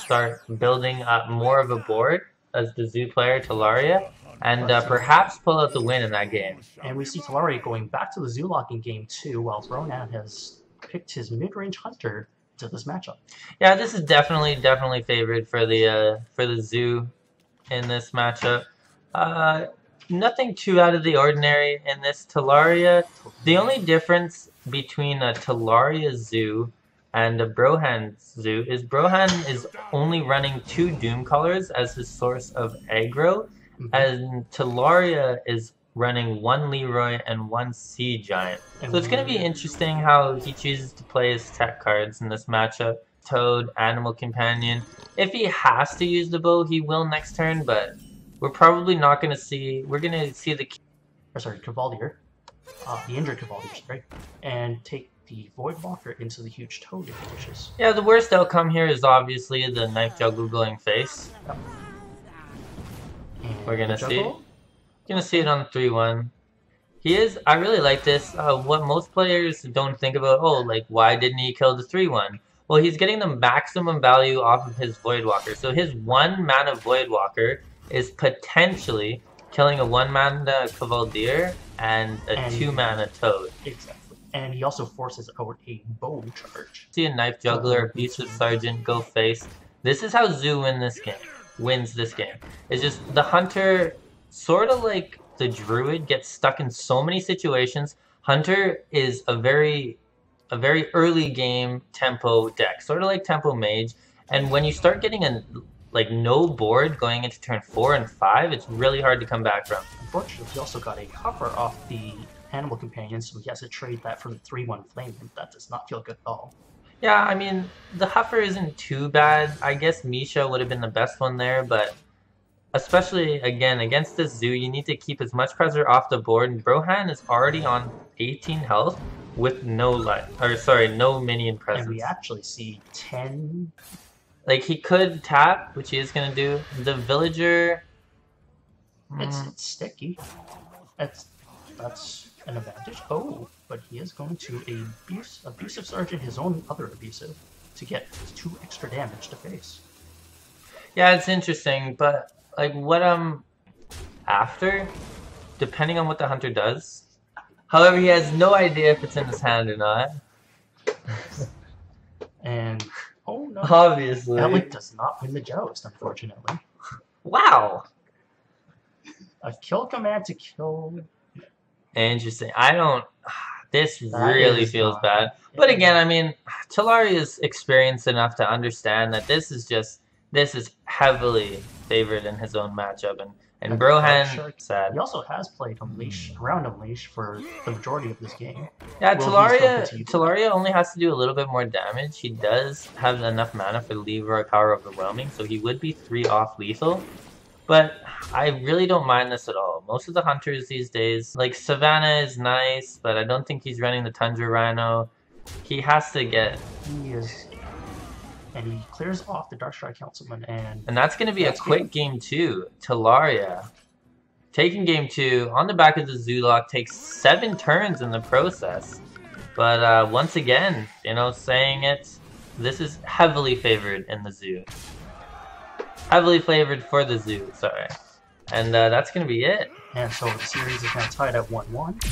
start building up more of a board as the Zoo player, Tolaria, and perhaps pull out the win in that game. And we see Tolaria going back to the Zoo locking game 2, while Brohnan has picked his mid-range hunter to this matchup. Yeah, this is definitely favored for the Zoo in this matchup. Nothing too out of the ordinary in this Tolaria. The only difference between a Tolaria Zoo and a Brohnan Zoo is Brohnan is only running 2 Doom Colors as his source of aggro, and Tolaria is running 1 Leroy and 1 Sea Giant. So it's going to be interesting how he chooses to play his tech cards in this matchup. Toad, Animal Companion. If he has to use the bow, he will next turn, but we're probably not going to see... We're going to see the... Cavalier. The injured Cavalier, sorry. And take the Voidwalker into the huge Toad if he wishes. Yeah, the worst outcome here is obviously the Knife Juggle going face. And we're going to see it. Gonna see it on 3-1. I really like this. What most players don't think about, like, why didn't he kill the 3-1? Well, he's getting the maximum value off of his Voidwalker. So his 1 mana Voidwalker is potentially killing a 1 mana Cavalier and a 2 mana Toad. Exactly. And he also forces out a bow charge. See a Knife Juggler, Abusive Sergeant, go face. This is how Zoo wins this game. It's just the Hunter, sort of like the Druid, gets stuck in so many situations. Hunter is a very early game tempo deck, sort of like Tempo Mage. And when you start getting no board going into turn 4 and 5, it's really hard to come back from. Unfortunately, he also got a cover off the Animal Companion, so he has to trade that for the 3-1 Flame. That does not feel good at all. Yeah, I mean, the Huffer isn't too bad. I guess Misha would have been the best one there, but especially, again, against this Zoo, you need to keep as much pressure off the board, and Brohnan is already on 18 health with no minion presence. And we actually see 10... Like, he could tap, which he is going to do. The Villager... It's sticky. That's an advantage. Oh, but he is going to Abusive Sergeant, his own other Abusive, to get 2 extra damage to face. Yeah, it's interesting, but like what after, depending on what the Hunter does. However, he has no idea if it's in his hand or not. And oh no, obviously Alec does not win the joust, unfortunately. Wow. A kill command to kill. Interesting. This really feels bad. But again, I mean, Tolaria is experienced enough to understand that this is heavily favored in his own matchup, and Brohnan, sad. He also has played around Unleash for the majority of this game. Yeah, Tolaria only has to do a little bit more damage. He does have enough mana for Leroy Power Overwhelming, so he would be 3 off lethal. But I really don't mind this at all. Most of the Hunters these days, like Savannah is nice, but I don't think he's running the Tundra Rhino. He has to get... He is... And he clears off the Darkstrike Councilman, and that's going to be a quick game 2. Tolaria taking game 2 on the back of the Zoolock, takes 7 turns in the process. But once again, saying it, this is heavily favored in the Zoo. Heavily favored for the Zoo, sorry. And that's going to be it. And so the series is now tied at 1-1.